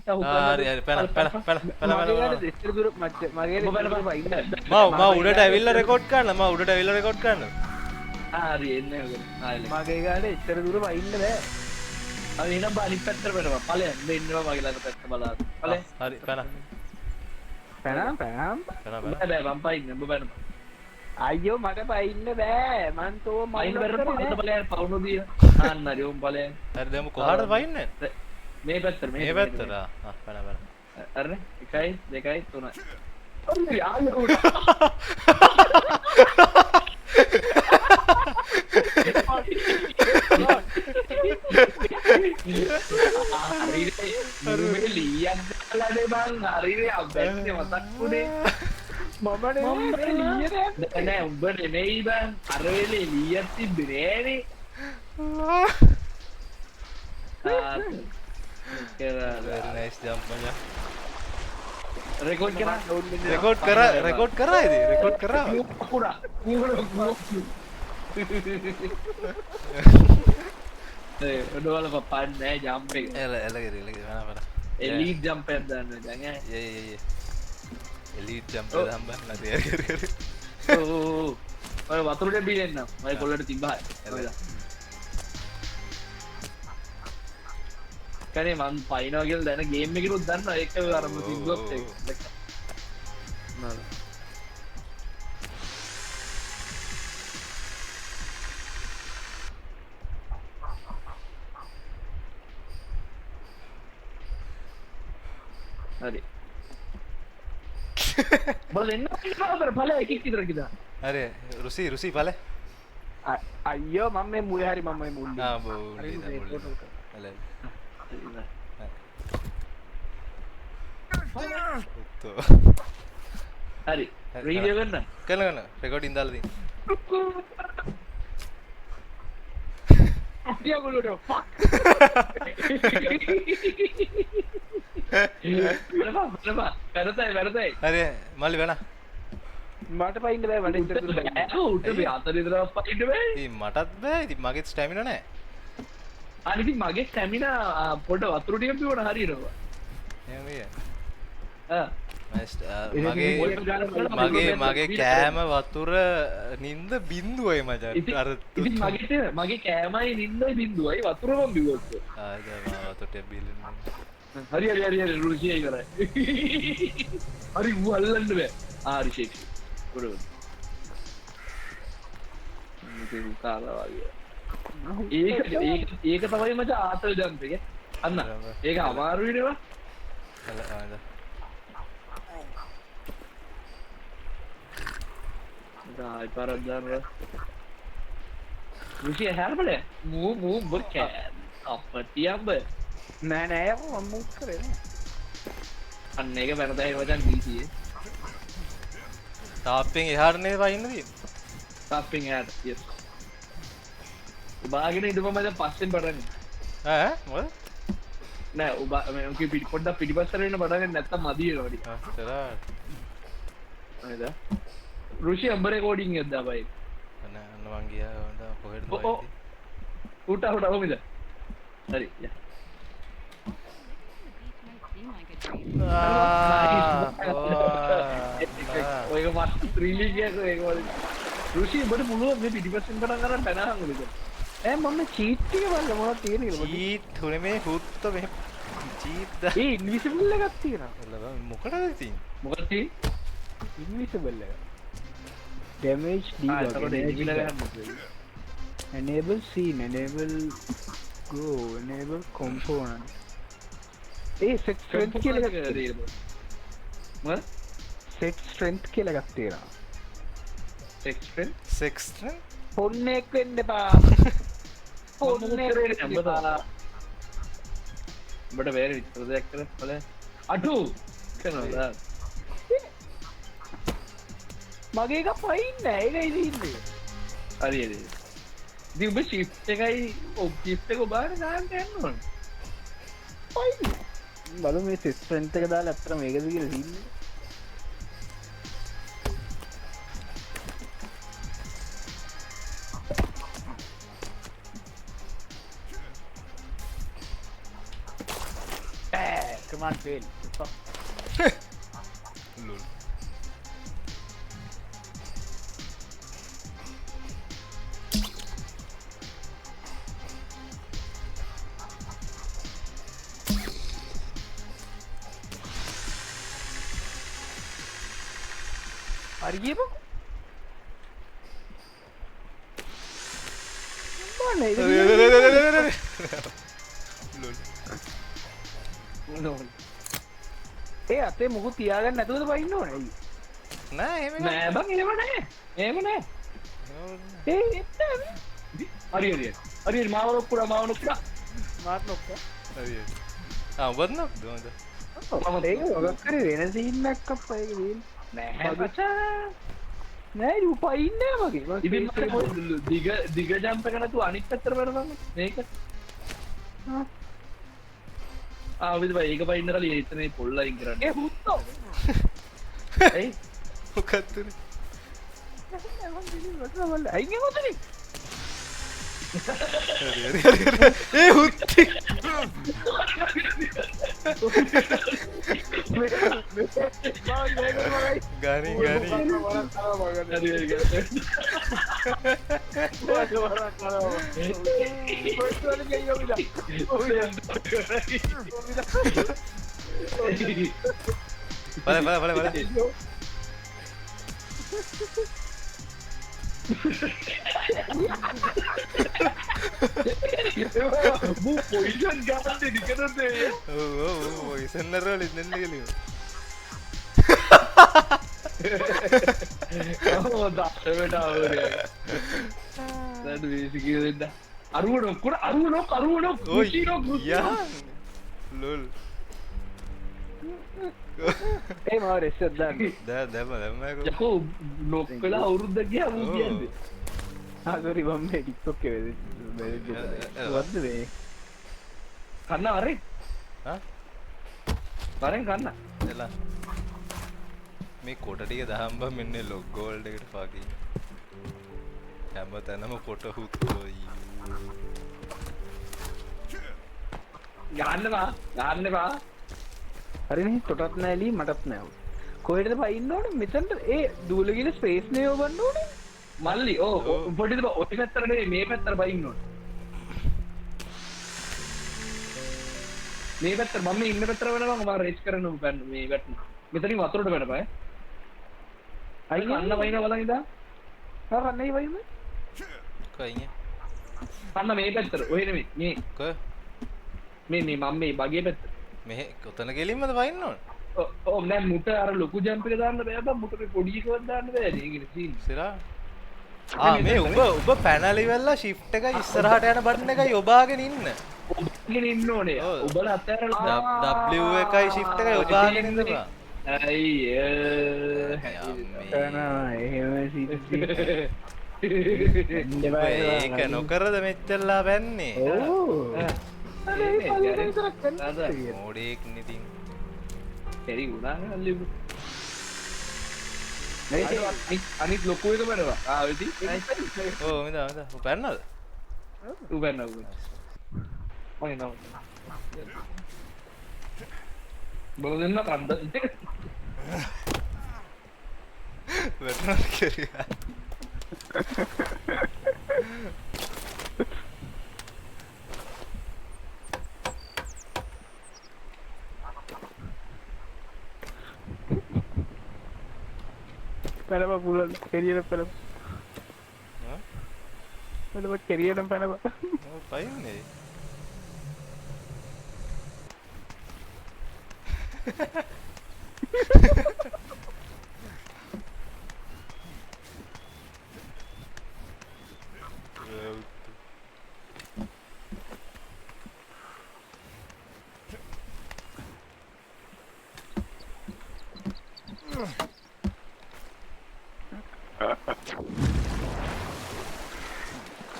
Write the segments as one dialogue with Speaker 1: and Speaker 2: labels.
Speaker 1: හරි හරි පැන පැන පැන පැන
Speaker 2: මගේට දෙස්තර දුර මච්ච මගේ
Speaker 1: මම උඩට ඇවිල්ලා රෙකෝඩ් කරන්න මම උඩට ඇවිල්ලා රෙකෝඩ් කරන්න
Speaker 3: හරි එන්න ආයෙ
Speaker 2: මගේ ගාඩ එච්චර දුර වයින්න බෑ
Speaker 3: අපි එනම් අනිත් පැත්තට වෙනවා ඵලයන් දෙන්නවා මගේ ළඟ පැත්ත බලන්න ඵලයන්
Speaker 1: හරි පැන
Speaker 2: පැනම්
Speaker 1: පැන
Speaker 3: බෑ මම පයින් උඹ බෑන
Speaker 2: අයියෝ මට පයින්න බෑ මන් තෝ
Speaker 3: පයින් බැරට ඵලයන් පවුන දිය ආන්න හරි උඹ ඵලයන්
Speaker 1: හරි දැන් කොහාටද පයින්නේ
Speaker 3: මේ පැත්තට
Speaker 1: මේ පැත්තට පැන පැන
Speaker 3: අරනේ 1 2 3 අරේ ආයෙ හරිනේ ලියන්න කලනේ බං හරිනේ අබ්බැස්සේ මතක්ුනේ මමනේ ලියන්නේ නෑ උඹ නෙමෙයි බං අර වෙලේ ලියත් තිබ්බේ නෑනේ
Speaker 1: very nice jump මචං
Speaker 3: රෙකෝඩ් කරා
Speaker 1: රෙකෝඩ් කරා ඉතින් රෙකෝඩ් කරා
Speaker 3: කුඩා ඒ ඔඩවල පපන් නෑ ජම්ප් එක
Speaker 1: එල වෙන
Speaker 3: එලීට් ජම්ප් එකක් දාන්න දැන් ඈ
Speaker 1: යේ එලීට් ජම්ප් එක දාන්න නැති හරි
Speaker 3: ඕ ඔය වතුරට බීරෙන්න මම කොල්ලට තිබ්බා කනේ මං පයින්නවා කියලා දැන ගේම් එකේට දන්නවා ඒක අරම තිබ්බොත් ඒක නෑ හරි බලන්න ඉන්නවද ඵලය එකක් විතර කිදා
Speaker 1: හරි රුසි ඵලය
Speaker 2: අයියෝ මම මේ මුල හරි මම මේ මුල්
Speaker 3: හරි රීඩියෝ කරන්න
Speaker 1: රෙකෝඩින් දාලා තියෙන
Speaker 2: අයියෝගලට ෆක්
Speaker 3: වැරදයි
Speaker 1: හරි මල්ලි වෙන
Speaker 2: මට පයින්න බෑ මට ඉතර දුර
Speaker 3: උට මේ අතර ඉතර පයින්න බෑ
Speaker 1: ඉතින් මටත් බෑ ඉතින් මගේ ස්ටැමිනා නැහැ
Speaker 3: අනිත් මගේ ස්ටැමිනා පොඩ වතුර ටික පිවන හරියනවා
Speaker 1: එහෙම විය
Speaker 3: ආ
Speaker 1: මගේ කෑම වතුර නින්ද බින්දුවයි මචං අර
Speaker 3: ඉතින් මගේ කෑමයි නින්දයි බින්දුවයි වතුරම බිව්වොත්
Speaker 1: වතුරට බිල්ලන
Speaker 3: හරි රුසියයි කරයි හරි ඌ අල්ලන්න බෑ හරි ෂේක් බරොත් ඒක තමයි මචං ආතල් ජම්ප් එක අන්න ඒක අමාරු වෙනවා Dai, para dar Rusia හැරබල මූ බොක අපතියම්බ
Speaker 2: නෑ මම මුක් කරේ
Speaker 3: අන්න ඒක වැරදයි වචන් දීසියේ
Speaker 1: තාප්පෙන් එහාට නේද වයින්න තියෙන්නේ
Speaker 3: තාප්පෙන් එහාට yes උබාගෙන ඉඳපම දැන් පස්සෙන් පටන්
Speaker 1: ඈ මොකද
Speaker 3: නෑ උබා මම කිව්ව පොඩ්ඩක් පිටිපස්සට වෙන්න පටන් ගන්න නැත්තම් මදි වෙනවා ටික
Speaker 1: තරහට
Speaker 3: නේද රුෂි අම්බ රෙකෝඩින් එකක් දාපයි
Speaker 1: අන්න මං ගියා හොඳ කොහෙද
Speaker 3: උට කොමිද හරි යා ඔයක මස් ත්‍රිලි කියක ඒක වල රුෂි උඹට පුළුවන් මේ පිටිපස්සෙන් පටන් ගන්න පැනහන් උලිද
Speaker 2: මම චීට් එක බලන්න මොනවද තියෙන්නේ කියලා
Speaker 1: චීට් තුනේ මේ හුත්ත මේ චීට්
Speaker 2: ඒ ඉන්විසිබල් එකක් තියෙනවා
Speaker 1: මොකටද තියෙන්නේ
Speaker 3: මොකද තියෙන්නේ
Speaker 2: ඉන්විසිබල් එක damage enable scene enable go enable component set strength කියලා එකක් තියෙනවා
Speaker 3: මොකද
Speaker 2: set strength කියලා එකක් තියෙනවා
Speaker 1: sex strength
Speaker 2: පොන්න එක් වෙන්න එපා පොන්න එක් වෙන්න එපා
Speaker 3: උඹට බෑර විතර දෙයක් කරලා බලන්න අඩු කරනවා
Speaker 2: මගේ එක පයින් නෑ ඒකයි ඉන්නේ
Speaker 3: හරි ඉතින් උඹ shift එකයි shift එක ඔබාගෙන ගන්න යන්න ඕන
Speaker 2: පයින් බලමු මේ set strength එක දාලා අත්‍තර මේකද කියලා ඉන්නේ ෆේල්
Speaker 1: ලොල්
Speaker 2: හරි ගියපො
Speaker 1: ලොල්
Speaker 2: ඒ අතේ මුකු තියාගන්න නැතුවද පයින්න ඕනේ
Speaker 1: නෑ එහෙම එකක්
Speaker 3: නෑ බං එහෙම නෑ එහෙම නෑ
Speaker 2: ඒ
Speaker 3: හරි හරි හරි මාව නොක්කුඩා
Speaker 2: මාත් නොක්ක
Speaker 1: හරි ඔබත් නක්ද හොඳ
Speaker 2: ඒක මොකක් හරි වෙන සීන් එකක් අප්පා ඒක දීලා
Speaker 3: නෑ මචං
Speaker 2: නෑ ඌ පයින්නේ නෑ මගේ
Speaker 3: ඉතින් මට දිග ජම්ප් එක නැතුව අනිත් පැත්තට බලපන් මේක ආවිද බයි ඒක පයින්න කලින් එතනේ පොල් අයින් කරන්න
Speaker 2: ඒ හුත්තෝ
Speaker 3: එයි
Speaker 1: මොකක්ද
Speaker 2: අයින් කොතන
Speaker 1: ඒ හුත්ති ගනි බල
Speaker 3: පොයිසන් ගන්න නිකනදේ
Speaker 1: ඉසන්නරවල ඉන්න කලිව
Speaker 3: දස්සට අවර වේසිකවෙන්න අරුව නොක්කොට අරුව නොක් අරුව නොක්
Speaker 1: ලොල්
Speaker 2: ඒ මාව රෙස්සත් දාන්න
Speaker 1: දැම දැම්මක
Speaker 3: යකෝ නොක් කලා අවුරුද්ද කිය වූ කියද
Speaker 2: ආසරි මම මේ ටික්ටොක් එකේ වද්ද මේ
Speaker 3: කන්න අරේ වරෙන් කන්න
Speaker 1: එලා මේ කොට ටික දහම්බ මෙන්න ලොග්ගෝල්ඩ එකට පාකී හැම තැනම කොට හුත්තෝයි
Speaker 3: ගන්නවා
Speaker 2: හරිනේ තොටත් නෑලී මටත් නෑව කොහෙටද පයින්න ඕනේ මෙතනට ඒ දූලගෙන ස්පේස් නේ යොබන්න ඕනේ
Speaker 3: මල්ලි ඕ පොඩිද ඔය පැත්තට නෙවෙයි මේ පැත්තට බයින්න ඕනේ මේ පැත්තට මම ඉන්න පැත්තට වෙනවා මම රේස් කරන්න බෑ මේ පැත්ත මෙතනින් වතුරට වෙන්න බෑ අයි කන්න වයින් බලන් ඉඳා
Speaker 2: කන්නේ වයින්
Speaker 1: කොයිනේ
Speaker 3: කන්න මේ පැත්තට ඔය නෙමෙයි මේ
Speaker 1: කො
Speaker 3: මේ මම මේ බගේ පැත්ත
Speaker 1: මෙහෙ කොතන ගෙලින්මද වයින්න ඕන
Speaker 3: ඔව් දැන් මුට අර ලොකු ජම්ප් එක දාන්න බෑ බං මුට පොඩි එකක් දාන්න බෑ ඒකනේ සීන්
Speaker 1: සිරා මේ උඹ පැනල ඉවරලා shift එක ඉස්සරහට යන බටන් එකයි ඔබාගෙන ඉන්න
Speaker 3: ඔබගෙන ඉන්න ඕනේ ඔබලා අතහැරලා
Speaker 1: W එකයි shift එකයි ඔබාගෙන ඉන්නවා
Speaker 3: අයිය
Speaker 2: එහෙම සිද්ධි
Speaker 1: ඒක නොකරද මෙච්චරලා බැන්නේ මෝඩෙක් නිතින්
Speaker 3: එරි ගුණා අල්ලිමු අනිත් ලොකු එක බැලුවා ආවෙති
Speaker 1: ඕ මෙදා පැන්නද
Speaker 3: ඌ බැන්නා ඌ ඔය නෝ බල දෙන්න කන්ද
Speaker 1: වැටුණා කියලා
Speaker 2: පැනප පුලන් කෙරියට පැන කෙරියට පැනප
Speaker 1: පයින්නේ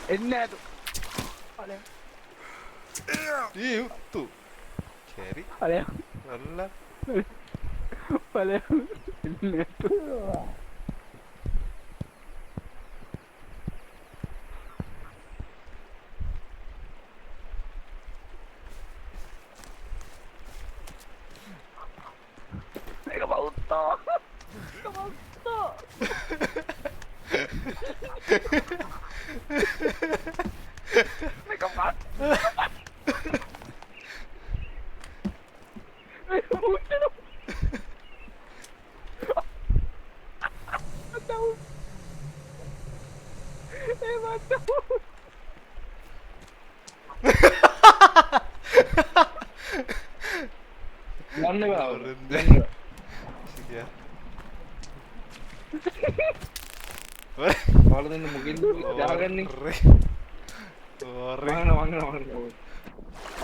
Speaker 2: එන්න ඇතු
Speaker 1: උත්තු කැරි
Speaker 2: අලය
Speaker 1: වල්ල
Speaker 2: පල එන්න ඇතු Mega Man.
Speaker 3: ගන්න බා
Speaker 1: සිකියා
Speaker 3: වල දෙන්න මොකෙන්ද දාගන්නේ
Speaker 1: ඔරේ
Speaker 3: වංගන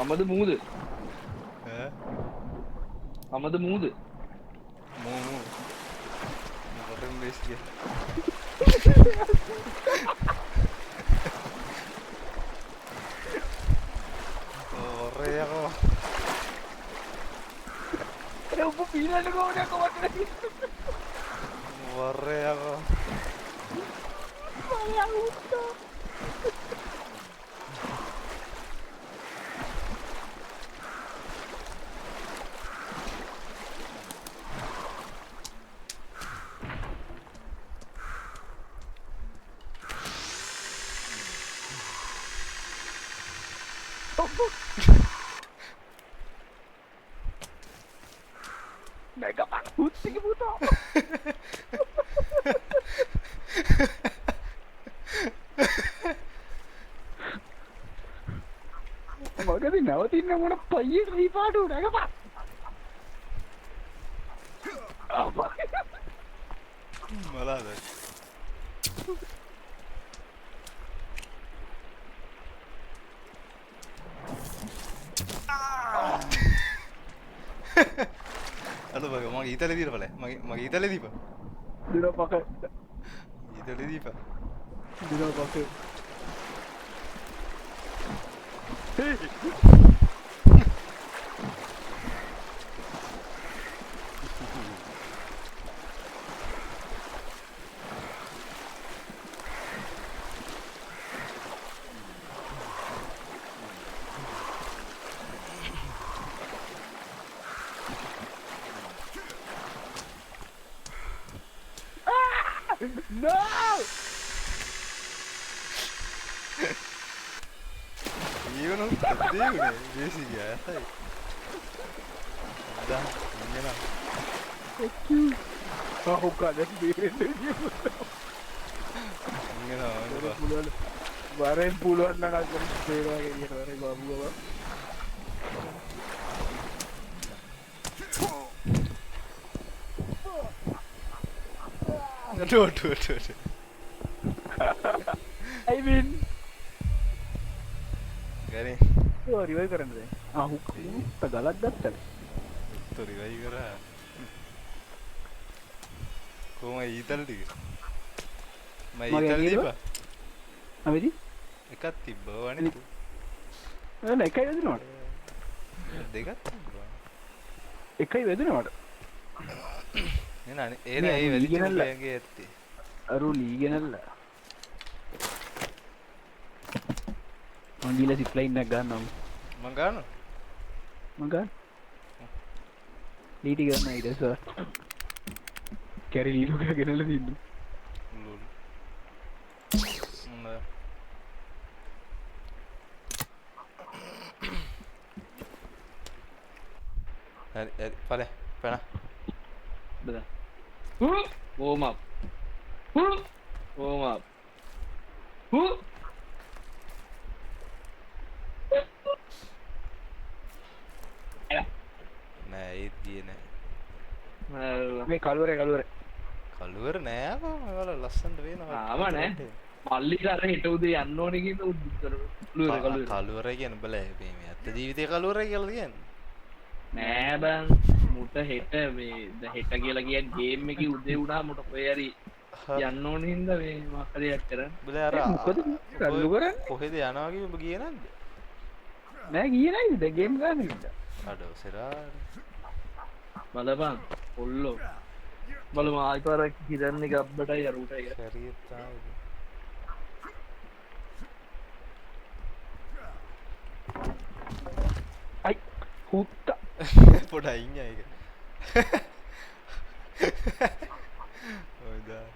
Speaker 3: අමද මූද අමද මූද
Speaker 1: මූ මොකටද මේස් කිය ඔරේ යකෝ
Speaker 2: උඹ පීනන්න කොහොමද කොහොමද
Speaker 1: ඔරේ යකෝ
Speaker 2: Mega Man putih ke puto. Magadi navatinna mona payye reepaadu Mega Man. Apa?
Speaker 1: මලාද අද බග මගේ ඊතල දීලා බලය මගේ ඊතල දීපන්
Speaker 2: Dino pakai.
Speaker 1: ඊතල දීපන්
Speaker 2: Dino pakai. No!
Speaker 1: ඊවන දෙවුනේ දේසි ගියා ඇයි දා ඉන්නවා
Speaker 2: Aku kada birin dia.
Speaker 1: ඉන්නවා
Speaker 2: Puluhan. Bareng puluhan na akan pera kayak gitu bareng babu apa.
Speaker 1: අඩුව
Speaker 2: I mean,
Speaker 1: ගරේ
Speaker 2: oh revive කරන්නද? Ah hook එක ගලක් ගත්තා.
Speaker 1: તો රිවයිව් කරා කොහොම ඊතල ටික මම
Speaker 2: මගේ
Speaker 1: ඊතල
Speaker 2: ගියද?
Speaker 1: දීපා
Speaker 2: අමෙදි?
Speaker 1: එකක් තිබ්බා වනේ
Speaker 2: නෑ එකයි වැදුනවට.
Speaker 1: දෙකක් තිබ්බා
Speaker 2: එකයි වැදුනවට.
Speaker 1: එන ඒ
Speaker 2: නේ,
Speaker 1: ඒ
Speaker 2: අර
Speaker 1: වැඩි
Speaker 2: ලීගෙනල්ල.
Speaker 1: ගේ ඇත්තේ
Speaker 2: අරු ලීගෙනල්ල. මං ගිහලා සිප්ලයින් එකක් ගන්නවා.
Speaker 1: මං ගන්නවා
Speaker 2: මං ගන්න. ලීටි ගන්න ඊටස. කැරි ලීලු කියලා ගෙනල්ලා තින්න.
Speaker 1: ලෝල් හොඳයි හරි පලේ පැන
Speaker 3: බදා warm up warm up
Speaker 1: නෑ ඒත් ගියේ නෑ
Speaker 2: මේ කළුවරේ
Speaker 1: කළුවර නෑ අපෝ මේවල ලස්සනට වෙනවා
Speaker 3: ආව නෑ මල්ලිට අර හෙට උදේ යන්න ඕනේ කියන උත්තර
Speaker 1: කළුවර කියන බල මේ ඇත්ත ජීවිතේ කළුවර කියලා කියන්නේ
Speaker 3: නෑ බං මුට හෙට මේ හෙට කියලා කියන්නේ ගේම් එකේ උදේ වුණා මුට කොහේ හරි යන්න ඕනේ හින්දා මේ මොකක් හරි යක් කරන්න
Speaker 1: බල අර
Speaker 2: මොකද කළු කරන්නේ?
Speaker 1: කොහෙද යනවා කිව්ව ඔබ ගියේ නැද්ද
Speaker 2: නෑ ගියේ නෑ දැන් ගේම් ගන්න ඉන්න.
Speaker 1: අඩෝ සරා
Speaker 3: බලපන් කොල්ලෝ බලමු ආයි පාරක් හිතන්නේ ගබ්බටයි අරුටයි
Speaker 1: හරියට ආවද
Speaker 2: අයි හුත්තා.
Speaker 1: පොඩයි ඉන්නේ ඒක ඔයදා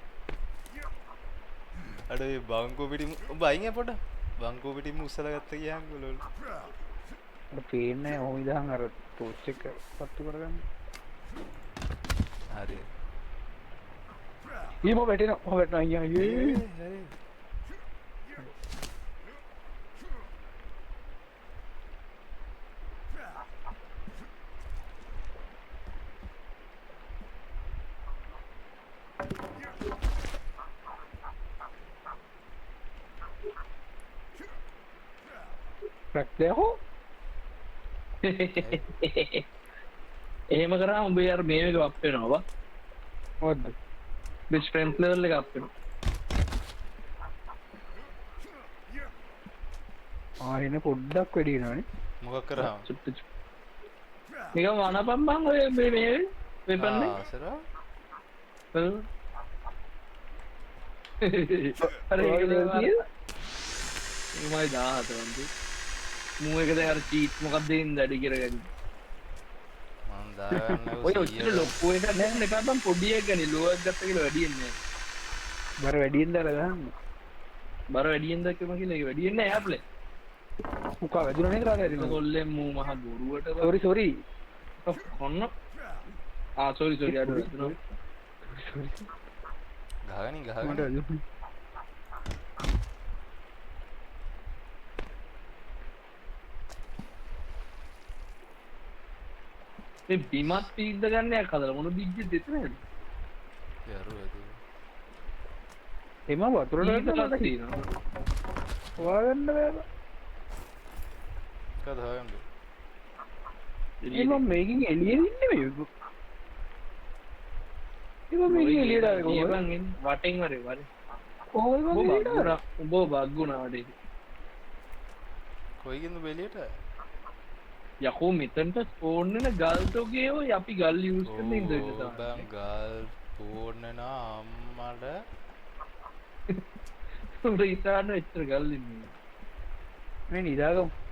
Speaker 1: අඩ බංකෝ පිටි බයින් පොට බංකෝ පිටිම උසල ගත්ත කියන් ගොලොල්
Speaker 2: පේන්නේ ඔහොම ඉදහන් අර ටෝච් එක පත්තු කරගන්න
Speaker 1: හරි
Speaker 2: ඊම වැටෙන ඔහ වැටෙන අයියා අයියේ
Speaker 1: හරි
Speaker 2: රැක්දයහෝ
Speaker 3: එහෙම කරා උඹේ අර මේ එක අප් වෙනවා
Speaker 2: මොකද්ද
Speaker 3: බෙස්ට් ෆ්‍රෙන්ඩ්ස් ලෙවල් එක අප් වෙනවා
Speaker 2: ආයෙන පොඩ්ඩක් වැඩි වෙනවනේ
Speaker 1: මොකක් කරාම
Speaker 3: නිකන් වනපම් බං ඔය මේ වෙපන් නේ
Speaker 1: ආසරා
Speaker 3: අර ඒක තමයි 14 වන්දි මූ එක දැන් අර චීට් මොකක්ද දෙන්න වැඩි කරගන්න
Speaker 1: මම දාගන්න
Speaker 3: ඔය ඔච්චර ලොකු එක නැහැ නේ බං පොඩි එක ගනි ලෝවක් ගත්ත කියලා වැඩියෙන්නේ
Speaker 2: බර වැඩියෙන් දාලා දාන්න
Speaker 3: බර වැඩියෙන් දැක්කම කියලා ඒක වැඩියෙන්නේ නැහැ අප්ලේ
Speaker 2: මුකා වැදුනා නේද රාලේ හරි
Speaker 3: කොල්ලෙන් මූ මහ බොරුවට
Speaker 2: සෝරි
Speaker 3: ඔන්න සෝරි අඩු වෙනවා
Speaker 1: ගහගනි
Speaker 2: මට
Speaker 1: ගහගනි
Speaker 2: වැදුනා
Speaker 3: මේ බිමත් පීද්ද ගන්නයක් හදලා මොන බිග්ගෙද දෙතනද
Speaker 1: යරු ඇද
Speaker 2: එම වතුරට
Speaker 3: ඊටලා තියෙනවා
Speaker 2: හොයාගන්න බෑ
Speaker 1: කද හොයන්ද
Speaker 2: එම මේකින් එළියේ ඉන්නේ මේක එම මේකින් එළියට ආවේ කොහොමද
Speaker 3: බං වටෙන් වරේ
Speaker 2: කොහොමද මම එළියට ආවේ
Speaker 3: උඹ බග්ගුණා වටේ
Speaker 1: කොයිගින්ද බෙලියට
Speaker 3: යකෝ මෙතනට ස්පෝන් වෙන ගල් තෝගේ ඔය අපි ගල් යූස් කරන ඉඳලා
Speaker 1: බං
Speaker 3: තමයි
Speaker 1: ගල් පෝර්ණ අම්මට
Speaker 3: උඹ ඉස්සරහට එච්චර ගල් ඉන්නේ
Speaker 2: මේ නිදාගමු